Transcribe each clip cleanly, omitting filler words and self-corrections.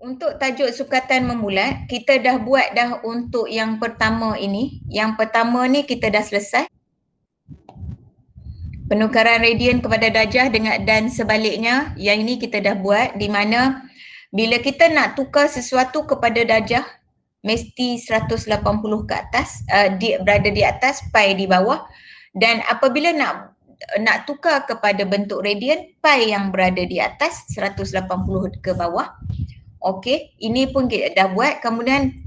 Untuk tajuk sukatan memulat, kita dah buat dah untuk yang pertama ini. Yang pertama ni kita dah selesai. Penukaran radian kepada darjah dan sebaliknya. Yang ini kita dah buat di mana bila kita nak tukar sesuatu kepada darjah mesti 180 ke atas, berada di atas, pi di bawah. Dan apabila nak tukar kepada bentuk radian, pi yang berada di atas, 180 ke bawah. Okey, ini pun kita dah buat. Kemudian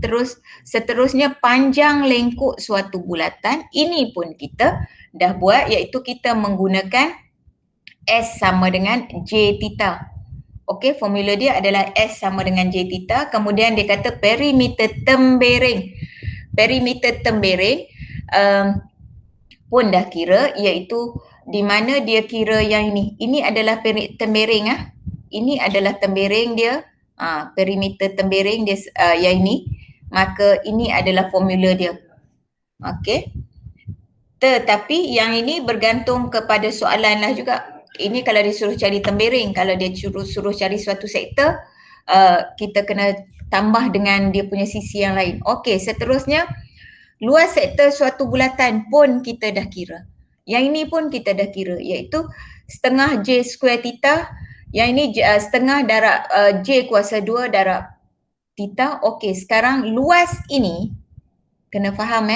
seterusnya panjang lengkuk suatu bulatan, ini pun kita dah buat, iaitu kita menggunakan S sama dengan J theta. Okey, formula dia adalah S sama dengan J theta. Kemudian dia kata perimeter tembering. Perimeter tembering pun dah kira, iaitu di mana dia kira yang ini. Ini adalah tembering . Ini adalah tembering dia. Perimeter tembering dia yang ini. Maka ini adalah formula dia. Okey. Tetapi yang ini bergantung kepada soalan lah juga. Ini kalau dia suruh cari tembering, kalau dia suruh cari suatu sektor, kita kena tambah dengan dia punya sisi yang lain. Okey, seterusnya luas sektor suatu bulatan pun kita dah kira. Yang ini pun kita dah kira, iaitu setengah J square theta. Yang ini setengah darab J kuasa 2 darab theta. Okey, sekarang luas ini kena faham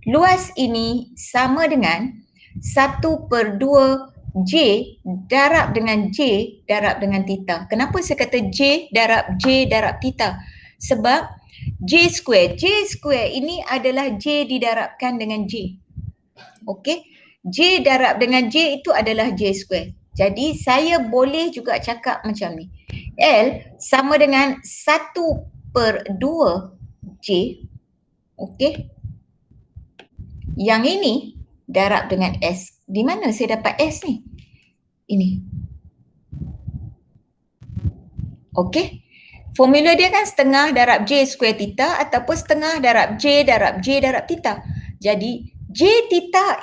luas ini sama dengan 1/2 J darab dengan J darab dengan theta. Kenapa saya kata J darab theta? Sebab J square ini adalah J didarabkan dengan J. Okey, J darab dengan J itu adalah J square. Jadi saya boleh juga cakap macam ni. L sama dengan 1/2 J. Okey. Yang ini darab dengan S. Di mana saya dapat S ni? Ini. Okey. Formula dia kan setengah darab J square theta ataupun setengah darab J darab theta. Jadi J theta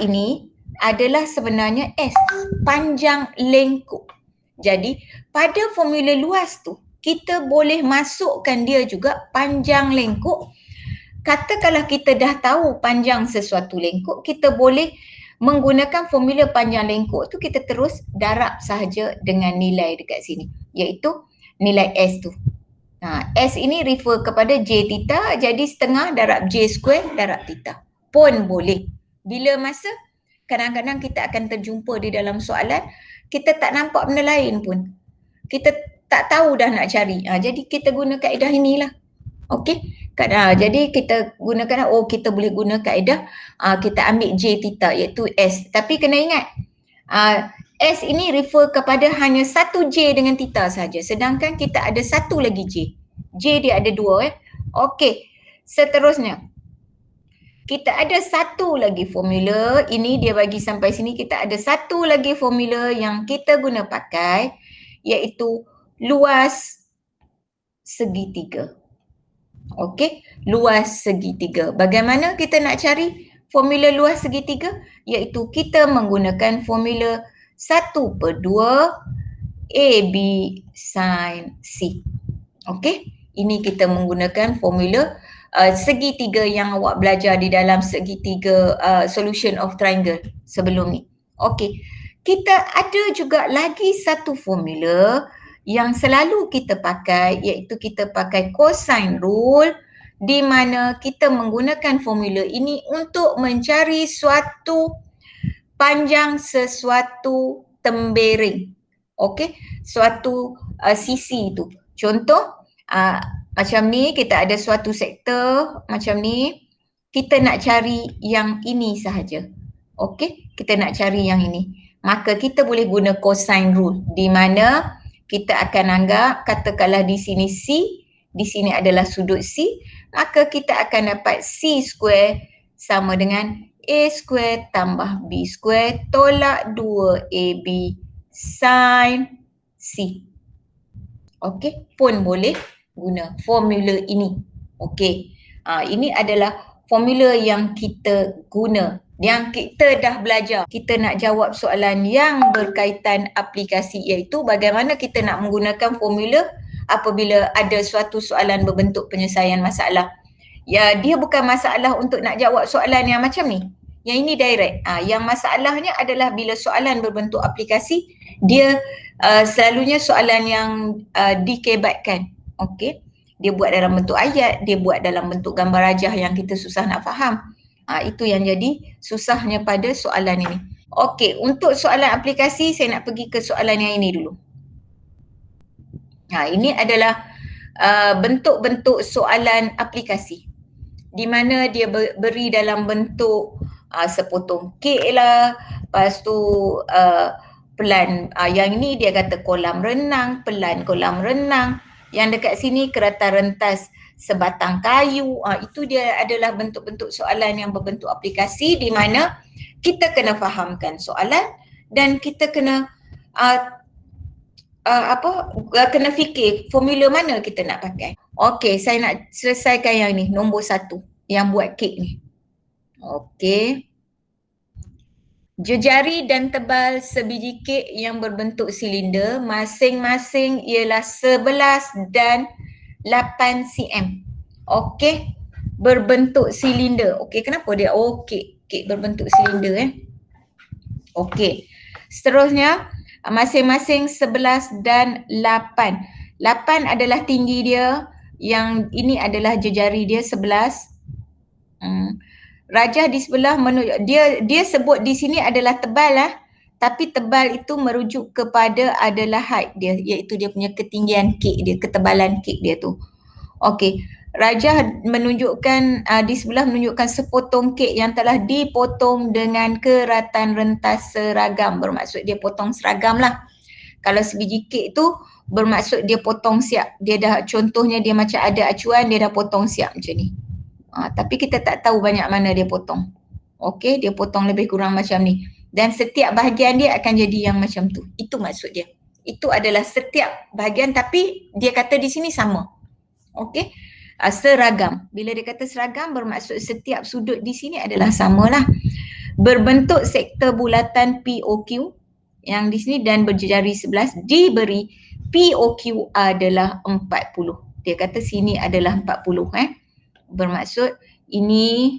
ini adalah sebenarnya S, panjang lengkuk. Jadi pada formula luas tu kita boleh masukkan dia juga panjang lengkuk. Katakanlah kita dah tahu panjang sesuatu lengkuk, kita boleh menggunakan formula panjang lengkuk tu, kita terus darab sahaja dengan nilai dekat sini, iaitu nilai S tu. S ini refer kepada J theta, jadi setengah darab J square darab theta. Pun boleh. Bila masa kadang-kadang kita akan terjumpa di dalam soalan, kita tak nampak benda lain pun. Kita tak tahu dah nak cari. Jadi kita guna kaedah inilah. Okey. Jadi kita gunakan, kita boleh guna kaedah, kita ambil J theta iaitu S. Tapi kena ingat, S ini refer kepada hanya satu J dengan theta saja. Sedangkan kita ada satu lagi J. J dia ada dua. Okey. Seterusnya, kita ada satu lagi formula. Ini dia bagi sampai sini. Kita ada satu lagi formula yang kita guna pakai, iaitu luas segitiga. Okey, luas segitiga. Bagaimana kita nak cari formula luas segitiga? Iaitu kita menggunakan formula 1/2 AB sin C. Okey, ini kita menggunakan formula segitiga yang awak belajar di dalam segitiga solution of triangle sebelum ni. Okey, kita ada juga lagi satu formula yang selalu kita pakai, iaitu kita pakai cosine rule, di mana kita menggunakan formula ini untuk mencari suatu panjang sesuatu tembering. Okey, suatu sisi tu. Contoh, macam ni kita ada suatu sektor macam ni, kita nak cari yang ini sahaja. Okey, kita nak cari yang ini. Maka kita boleh guna cosine rule, di mana kita akan anggap katakanlah di sini C, di sini adalah sudut C, maka kita akan dapat C square sama dengan A square tambah B square tolak 2AB sin C. Okey, pun boleh guna formula ini. Okey, ini adalah formula yang kita guna yang kita dah belajar. Kita nak jawab soalan yang berkaitan aplikasi, iaitu bagaimana kita nak menggunakan formula apabila ada suatu soalan berbentuk penyelesaian masalah. Ya, dia bukan masalah untuk nak jawab soalan yang macam ni. Yang ini direct. Yang masalahnya adalah bila soalan berbentuk aplikasi, dia selalunya soalan yang dikebatkan. Okey. Dia buat dalam bentuk ayat, dia buat dalam bentuk gambar rajah yang kita susah nak faham. Itu yang jadi susahnya pada soalan ini. Okey, untuk soalan aplikasi saya nak pergi ke soalan yang ini dulu. Ini adalah bentuk-bentuk soalan aplikasi di mana dia beri dalam bentuk sepotong kek lah, lepas tu pelan, yang ini dia kata kolam renang, pelan kolam renang, yang dekat sini kereta rentas sebatang kayu. Itu dia adalah bentuk-bentuk soalan yang berbentuk aplikasi di mana kita kena fahamkan soalan dan kita kena kena fikir formula mana kita nak pakai. Okey, saya nak selesaikan yang ni, nombor 1 yang buat kek ni. Okey. Jejari dan tebal sebiji kek yang berbentuk silinder masing-masing ialah 11 dan 8 cm. Okey, berbentuk silinder. Okey, kenapa dia kek berbentuk silinder Okey. Seterusnya masing-masing 11 dan 8. 8 adalah tinggi dia, yang ini adalah jejari dia 11. Rajah di sebelah menunjuk, dia sebut di sini adalah tebal tapi tebal itu merujuk kepada adalah height dia, iaitu dia punya ketinggian kek dia, ketebalan kek dia tu. Okey, rajah menunjukkan di sebelah menunjukkan sepotong kek yang telah dipotong dengan keratan rentas seragam, bermaksud dia potong seragam lah. Kalau sebiji kek tu bermaksud dia potong siap, dia dah, contohnya dia macam ada acuan, dia dah potong siap macam ni. Tapi kita tak tahu banyak mana dia potong. Okey, dia potong lebih kurang macam ni. Dan setiap bahagian dia akan jadi yang macam tu. Itu maksud dia. Itu adalah setiap bahagian, tapi dia kata di sini sama. Okey, seragam. Bila dia kata seragam bermaksud setiap sudut di sini adalah samalah. Berbentuk sektor bulatan POQ yang di sini dan berjejari 11 diberi POQ adalah 40. Dia kata sini adalah 40 bermaksud ini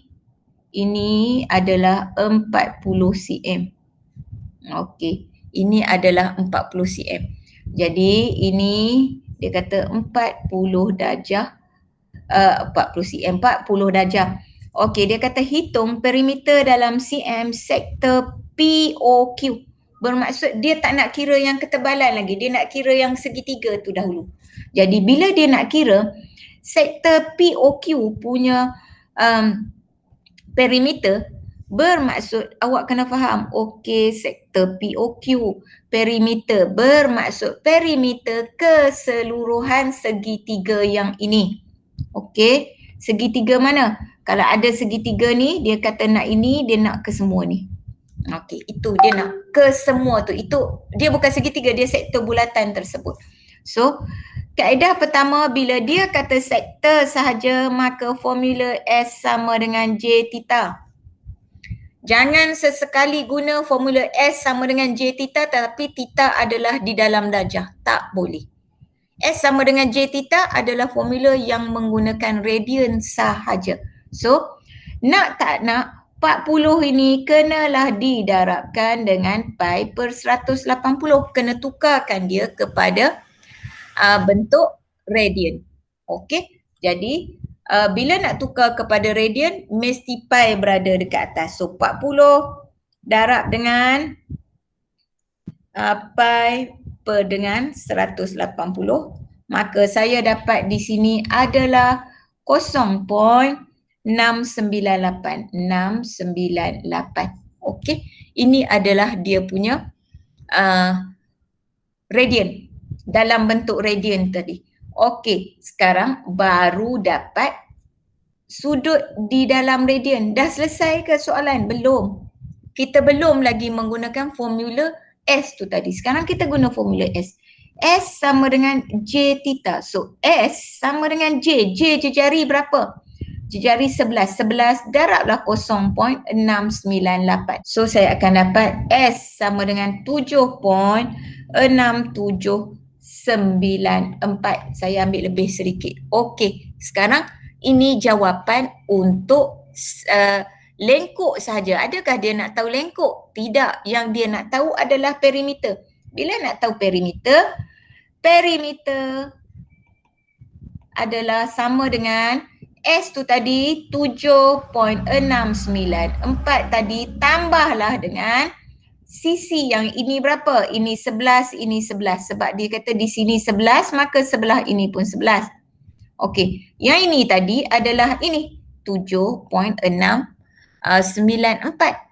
adalah 40 cm. Okey, ini adalah 40 cm. Jadi ini dia kata 40 darjah, 40 cm, 40 darjah. Okey, dia kata hitung perimeter dalam cm sektor POQ. Bermaksud dia tak nak kira yang ketebalan lagi, dia nak kira yang segitiga tu dahulu. Jadi bila dia nak kira sektor POQ punya perimeter, bermaksud awak kena faham. Okey, sektor POQ, perimeter bermaksud perimeter keseluruhan segitiga yang ini. Okey, segitiga mana? Kalau ada segitiga ni, dia kata nak ini, dia nak ke semua ni. Okey, itu dia nak ke semua tu. Itu dia bukan segitiga, dia sektor bulatan tersebut. So, kaedah pertama, bila dia kata sektor sahaja, maka formula S sama dengan J theta. Jangan sesekali guna formula S sama dengan J theta tapi theta adalah di dalam darjah. Tak boleh. S sama dengan J theta adalah formula yang menggunakan radian sahaja. So, nak tak nak 40 ini kenalah didarabkan dengan pi per 180. Kena tukarkan dia kepada bentuk radian. Okey, jadi bila nak tukar kepada radian, mesti pi berada dekat atas. So 40 darab dengan pi per dengan 180, maka saya dapat di sini adalah 0.698. Okey, ini adalah dia punya radian, dalam bentuk radian tadi. Okey, sekarang baru dapat sudut di dalam radian. Dah selesai ke soalan? Belum. Kita belum lagi menggunakan formula S tu tadi. Sekarang kita guna formula S. S sama dengan J theta. So S sama dengan J. J jejari berapa? jari 11. 11 darablah 0.698. So saya akan dapat S sama dengan 7.6794. Saya ambil lebih sedikit. Okey, sekarang ini jawapan untuk lengkuk sahaja. Adakah dia nak tahu lengkuk? Tidak. Yang dia nak tahu adalah perimeter. Bila nak tahu perimeter, perimeter adalah sama dengan S tu tadi 7.694 tadi tambahlah dengan sisi yang ini berapa? Ini 11, ini 11. Sebab dia kata di sini 11, maka sebelah ini pun 11. Okey, yang ini tadi adalah ini 7.694.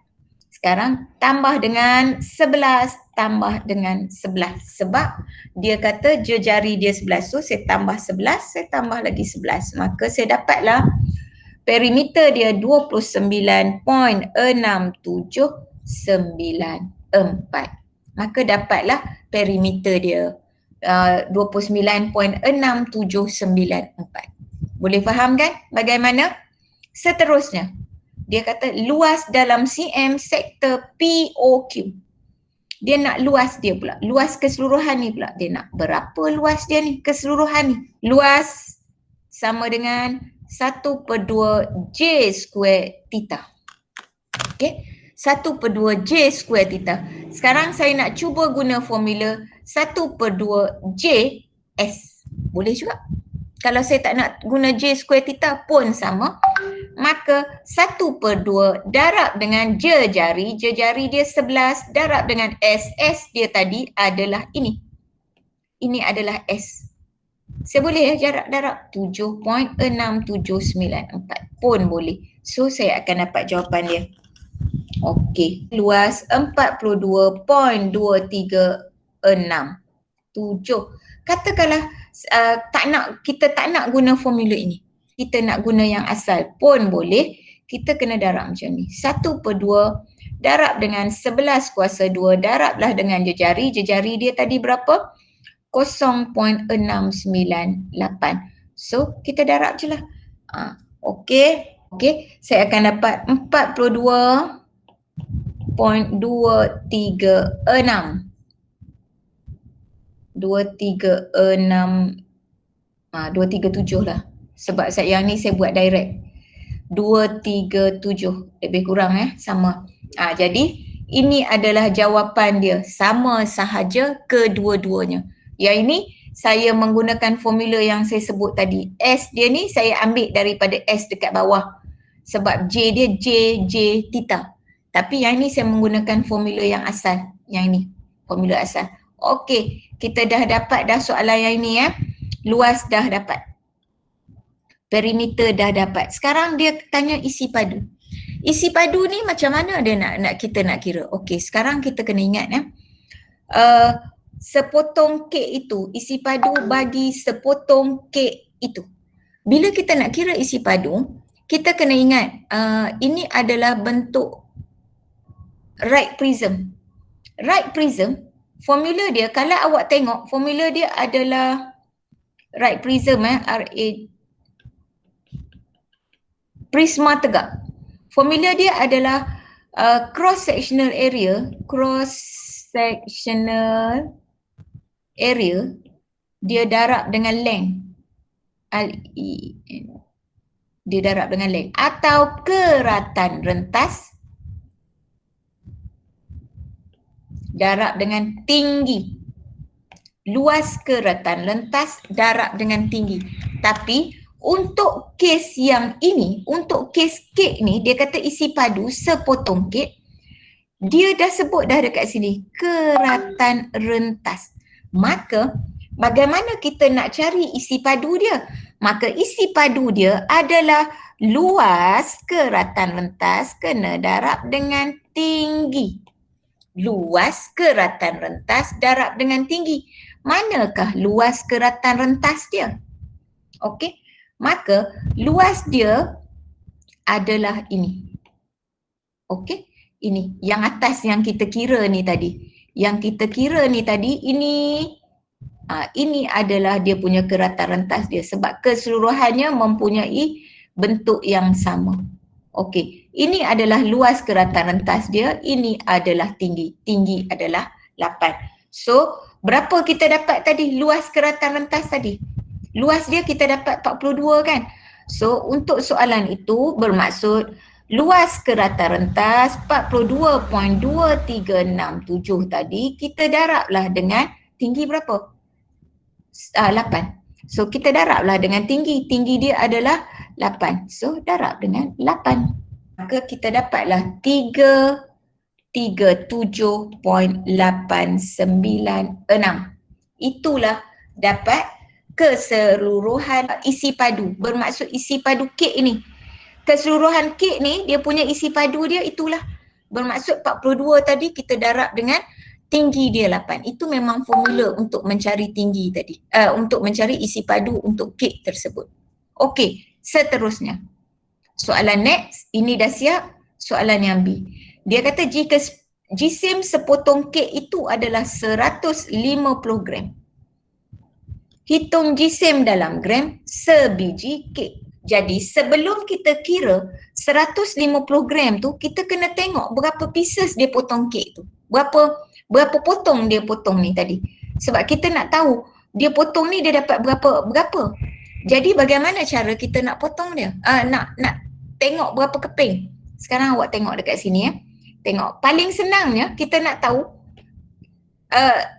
Sekarang tambah dengan 11 tambah dengan 11 sebab dia kata jari dia 11. So saya tambah 11, saya tambah lagi 11. Maka saya dapatlah perimeter dia 29.6794. Maka dapatlah perimeter dia 29.6794. Boleh faham kan bagaimana? Seterusnya, dia kata luas dalam cm sektor POQ. Dia nak luas dia pula. Luas keseluruhan ni pula. Dia nak berapa luas dia ni keseluruhan ni. Luas sama dengan 1/2 J square theta. Okay. 1/2 J square theta. Sekarang saya nak cuba guna formula 1/2 J S. Boleh juga. Kalau saya tak nak guna J square theta pun sama. Maka 1/2 darab dengan jari dia 11 darab dengan S. S dia tadi adalah ini. Ini adalah S. Saya boleh darab 7.6794 pun boleh. So saya akan dapat jawapan dia. Okey, luas 42.236. Katakanlah kita tak nak guna formula ini. Kita nak guna yang asal pun boleh. Kita kena darab macam ni. 1/2 darab dengan 11 kuasa 2 darablah dengan jari. Jari dia tadi berapa? 0.698. So kita darab je lah. Okey. Okey. Saya akan dapat 42.236. 237 lah. Sebab yang ni saya buat direct. 237 lebih kurang sama. Jadi ini adalah jawapan dia. Sama sahaja kedua-duanya. Yang ini saya menggunakan formula yang saya sebut tadi. S dia ni saya ambil daripada S dekat bawah. Sebab J dia J theta. Tapi yang ni saya menggunakan formula yang asal. Yang ni formula asal. Okey, kita dah dapat dah soalan yang ni Luas dah dapat. Perimeter dah dapat. Sekarang dia tanya isi padu. Isi padu ni macam mana dia kita nak kira? Okey, sekarang kita kena ingat sepotong kek itu, isi padu bagi sepotong kek itu. Bila kita nak kira isi padu, kita kena ingat ini adalah bentuk right prism. Right prism, formula dia kalau awak tengok, formula dia adalah right prism RA prisma tegak. Formula dia adalah cross sectional area dia darab dengan length LEN. Dia darab dengan length atau keratan rentas darab dengan tinggi. Luas keratan rentas darab dengan tinggi. Tapi untuk kes yang ini, untuk kes kek ni, dia kata isi padu sepotong kek. Dia dah sebut dah dekat sini, keratan rentas. Maka bagaimana kita nak cari isi padu dia? Maka isi padu dia adalah luas keratan rentas kena darab dengan tinggi. Luas keratan rentas darab dengan tinggi. Manakah luas keratan rentas dia? Okey. Maka luas dia adalah ini. Okey. Ini yang atas yang kita kira ni tadi. Yang kita kira ni tadi ini adalah dia punya keratan rentas dia sebab keseluruhannya mempunyai bentuk yang sama. Okey, ini adalah luas ke rata rentas dia, ini adalah tinggi. Tinggi adalah 8. So, berapa kita dapat tadi luas ke rata rentas tadi? Luas dia kita dapat 42 kan? So, untuk soalan itu bermaksud luas ke rata rentas 42.2367 tadi kita darablah dengan tinggi berapa? 8. So kita darablah dengan tinggi. Tinggi dia adalah 8. So darab dengan 8. Maka kita dapatlah 337.896. Itulah dapat keseluruhan isi padu. Bermaksud isi padu kek ini. Keseluruhan kek ni dia punya isi padu dia itulah. Bermaksud 42 tadi kita darab dengan tinggi dia 8. Itu memang formula untuk mencari tinggi tadi. Untuk mencari isi padu untuk kek tersebut. Okey, seterusnya. Soalan next, ini dah siap. Soalan yang B. Dia kata jika jisim sepotong kek itu adalah 150 gram. Hitung jisim dalam gram sebiji kek. Jadi sebelum kita kira 150 gram tu, kita kena tengok berapa pieces dia potong kek tu. Berapa potong dia potong ni tadi. Sebab kita nak tahu dia potong ni dia dapat berapa. Jadi bagaimana cara kita nak potong dia? Nak tengok berapa keping. Sekarang awak tengok dekat sini ya. Tengok. Paling senangnya kita nak tahu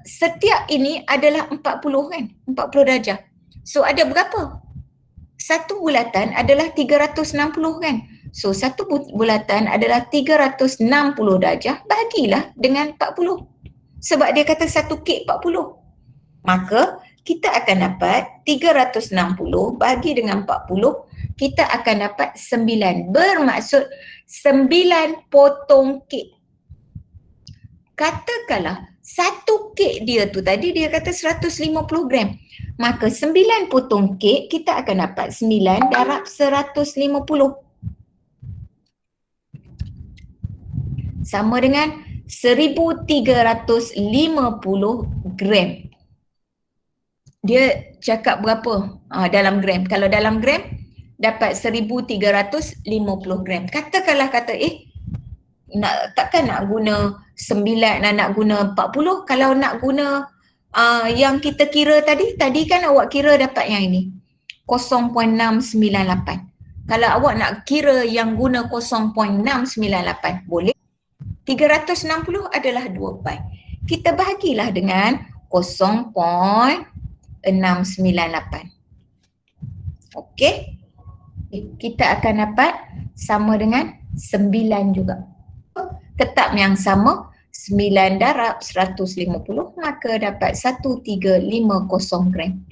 setiap ini adalah 40 kan? 40 darjah. So ada berapa? Satu bulatan adalah 360 kan? So satu bulatan adalah 360 darjah, bagilah dengan 40. Sebab dia kata satu kek 40. Maka kita akan dapat 360 bagi dengan 40, kita akan dapat 9. Bermaksud 9 potong kek. Katakanlah satu kek dia tu tadi dia kata 150 gram. Maka 9 potong kek kita akan dapat 9 darab 150. Sama dengan 1350 gram. Dia cakap berapa dalam gram. Kalau dalam gram dapat 1350 gram. Katakanlah takkan nak guna 9 nak guna 40. Kalau nak guna yang kita kira tadi kan awak kira dapat yang ini 0.698. Kalau awak nak kira yang guna 0.698 boleh. 360 adalah 2 pi. Kita bahagilah dengan 0.698. Okey. Kita akan dapat sama dengan 9 juga. Tetap yang sama. 9 darab 150 maka dapat 1350 gram.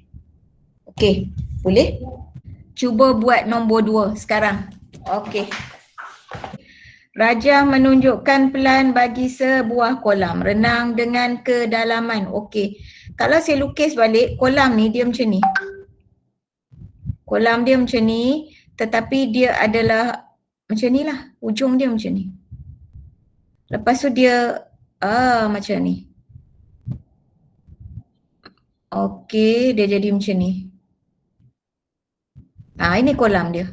Okey, boleh? Cuba buat nombor 2 sekarang. Okey. Rajah menunjukkan pelan bagi sebuah kolam renang dengan kedalaman. Okey. Kalau saya lukis balik kolam ni dia macam ni. Kolam dia macam ni tetapi dia adalah macam ni lah. Ujung dia macam ni. Lepas tu dia macam ni. Okey, dia jadi macam ni. Ini kolam dia.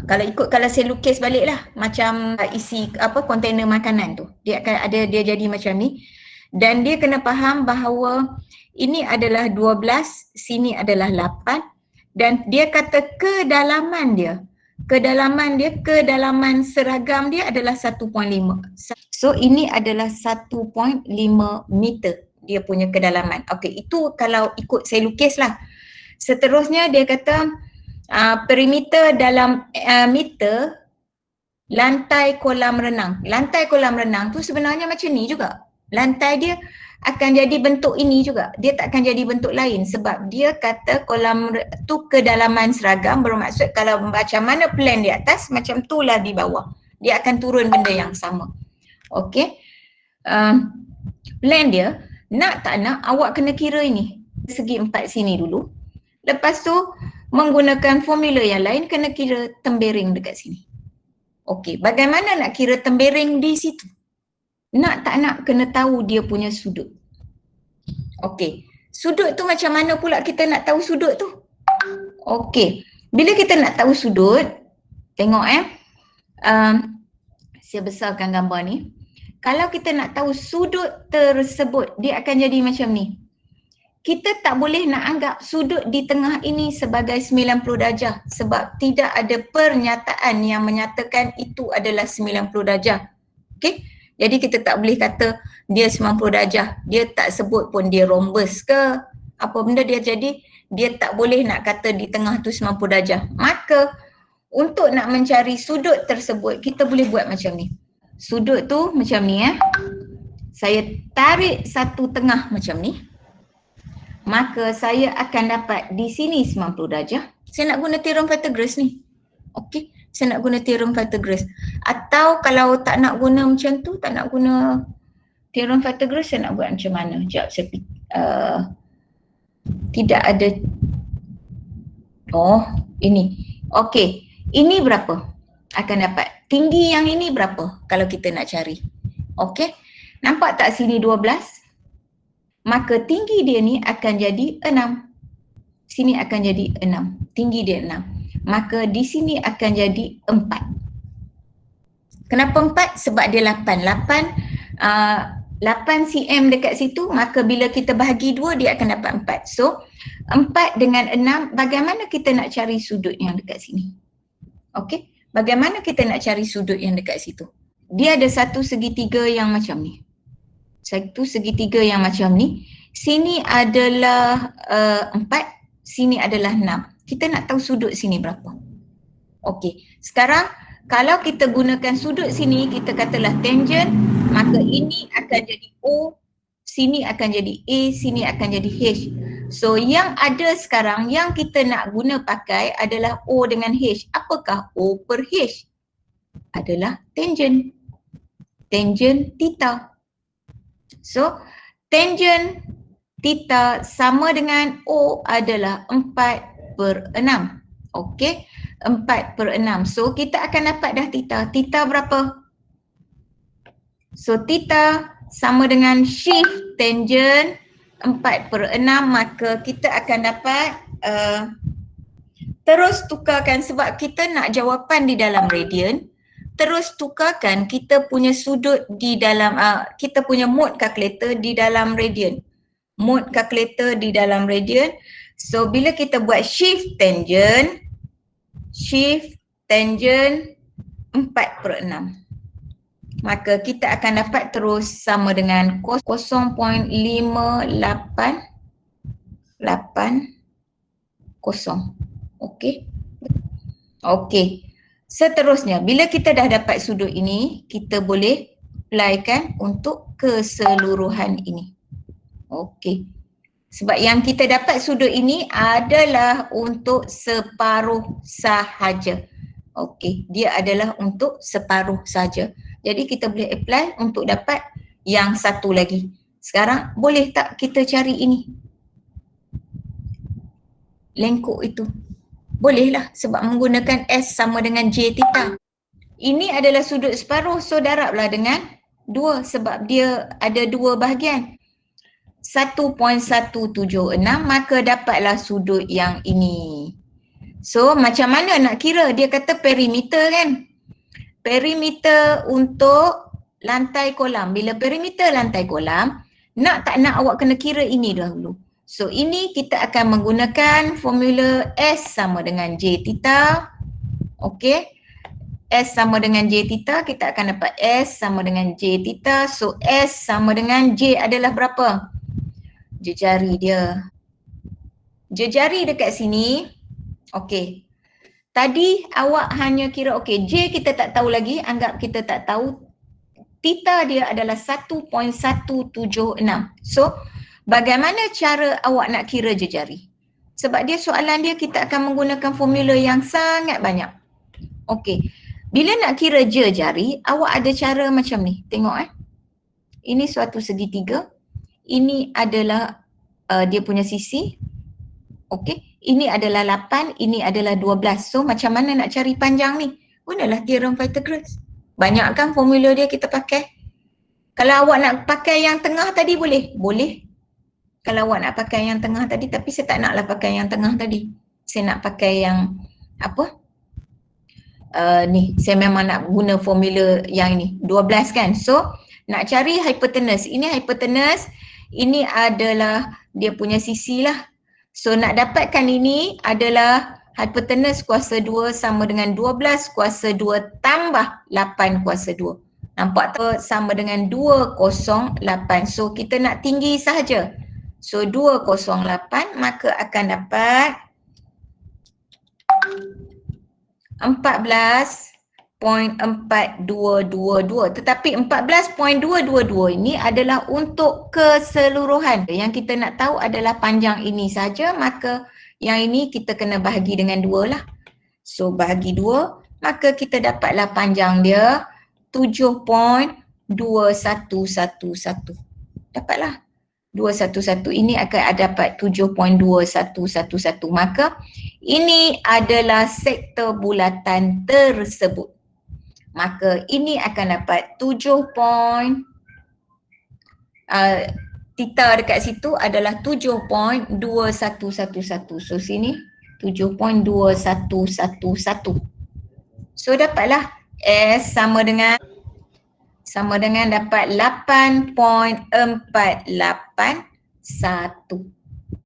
Kalau saya lukis balik lah macam isi kontainer makanan tu. Dia akan ada dia jadi macam ni. Dan dia kena faham bahawa ini adalah 12, sini adalah 8 dan dia kata kedalaman seragam dia adalah 1.5. So ini adalah 1.5 meter dia punya kedalaman. Okey, itu kalau ikut saya lukis lah. Seterusnya dia kata perimeter dalam meter lantai kolam renang. Lantai kolam renang tu sebenarnya macam ni juga. Lantai dia akan jadi bentuk ini juga. Dia tak akan jadi bentuk lain sebab dia kata kolam tu kedalaman seragam, bermaksud kalau macam mana plan di atas macam tu lah di bawah. Dia akan turun benda yang sama. Okey. Plan dia nak tak nak awak kena kira ini. Segi 4 sini dulu. Lepas tu menggunakan formula yang lain kena kira tempering dekat sini. Okey, bagaimana nak kira tempering di situ? Nak tak nak kena tahu dia punya sudut. Okey, sudut tu macam mana pula kita nak tahu sudut tu? Okey, Bila kita nak tahu sudut, tengok saya besarkan gambar ni. Kalau kita nak tahu sudut tersebut, dia akan jadi macam ni. Kita tak boleh nak anggap sudut di tengah ini sebagai 90 darjah sebab tidak ada pernyataan yang menyatakan itu adalah 90 darjah. Okey? Jadi kita tak boleh kata dia 90 darjah. Dia tak sebut pun dia rhombus ke apa benda dia, jadi dia tak boleh nak kata di tengah tu 90 darjah. Maka untuk nak mencari sudut tersebut, kita boleh buat macam ni. Sudut tu macam ni Saya tarik satu tengah macam ni. Maka saya akan dapat di sini 90 darjah. Saya nak guna teorem Pythagoras ni. Okey, saya nak guna teorem Pythagoras. Atau kalau tak nak guna macam tu, tak nak guna teorem Pythagoras, saya nak buat macam mana? Sekejap saya tidak ada. Oh, ini. Okey, ini berapa? Akan dapat. Tinggi yang ini berapa kalau kita nak cari? Okey, nampak tak sini 12? Maka tinggi dia ni akan jadi 6. Sini akan jadi 6. Tinggi dia 6. Maka di sini akan jadi 4. Kenapa 4? Sebab dia 8. 8 cm dekat situ, maka bila kita bahagi 2 dia akan dapat 4. So 4 dengan 6, bagaimana kita nak cari sudut yang dekat sini? Okey, bagaimana kita nak cari sudut yang dekat situ? Dia ada satu segitiga yang macam ni. Satu segitiga yang macam ni. Sini adalah 4, sini adalah 6. Kita nak tahu sudut sini berapa. Okey, sekarang kalau kita gunakan sudut sini, kita katalah tangent, maka ini akan jadi O, sini akan jadi A, sini akan jadi H. So yang ada sekarang yang kita nak guna pakai adalah O dengan H. Apakah O per H? Adalah tangent. Tangent theta. So, tangent theta sama dengan O adalah 4/6. Okey, 4/6. So, kita akan dapat dah theta. Theta berapa? So, theta sama dengan shift tangent 4/6, maka kita akan dapat terus tukarkan sebab kita nak jawapan di dalam radian. Terus tukarkan kita punya sudut di dalam, kita punya mode calculator di dalam radian. Mode calculator di dalam radian. So bila kita buat shift tangent 4/6. Maka kita akan dapat terus sama dengan 0.5880. Okey. Okey. Seterusnya, bila kita dah dapat sudut ini, kita boleh applykan untuk keseluruhan ini. Okey. Sebab yang kita dapat sudut ini adalah untuk separuh sahaja. Okey, dia adalah untuk separuh saja. Jadi kita boleh apply untuk dapat yang satu lagi. Sekarang boleh tak kita cari ini? Lengkuk itu. Bolehlah sebab menggunakan S sama dengan J theta. Ini adalah sudut separuh, so darablah dengan 2 sebab dia ada 2 bahagian. 1.176, maka dapatlah sudut yang ini. So macam mana nak kira? Dia kata perimeter kan? Perimeter untuk lantai kolam. Bila perimeter lantai kolam, nak tak nak awak kena kira ini dahulu. So ini kita akan menggunakan formula S sama dengan J theta. Okey. S sama dengan J theta, kita akan dapat S sama dengan J theta. So S sama dengan J adalah berapa? Jejari dia. Jejari dekat sini. Okey. Tadi awak hanya kira okey, J kita tak tahu lagi, anggap kita tak tahu. Theta dia adalah 1.176. So bagaimana cara awak nak kira jejari? Sebab dia soalan dia kita akan menggunakan formula yang sangat banyak. Okey. Bila nak kira jejari, awak ada cara macam ni. Tengok Ini suatu segitiga. Ini adalah dia punya sisi. Okey. Ini adalah 8, ini adalah 12. So macam mana nak cari panjang ni? Gunalah teorem Pythagoras. Banyak kan formula dia kita pakai. Kalau awak nak pakai yang tengah tadi boleh? Boleh. Kalau awak nak pakai yang tengah tadi, tapi saya tak naklah pakai yang tengah tadi. Saya nak pakai yang Ni saya memang nak guna formula yang ini 12 kan. So nak cari hypotenuse. Ini hypotenuse, ini adalah dia punya sisi lah. So nak dapatkan ini adalah hypotenuse kuasa 2 sama dengan 12 kuasa 2 tambah 8 kuasa 2. Nampak tu sama dengan 208. So kita nak tinggi sahaja. So 208 maka akan dapat 14.4222. Tetapi 14.222 ini adalah untuk keseluruhan. Yang kita nak tahu adalah panjang ini saja, maka yang ini kita kena bahagi dengan 2 lah. So bahagi 2, maka kita dapatlah panjang dia 7.2111. Dapatlah 211, ini akan dapat 7.2111. Maka ini adalah sektor bulatan tersebut. Maka ini akan dapat 7. Theta dekat situ adalah 7.2111. So sini 7.2111. So dapatlah S sama dengan dapat 8.481.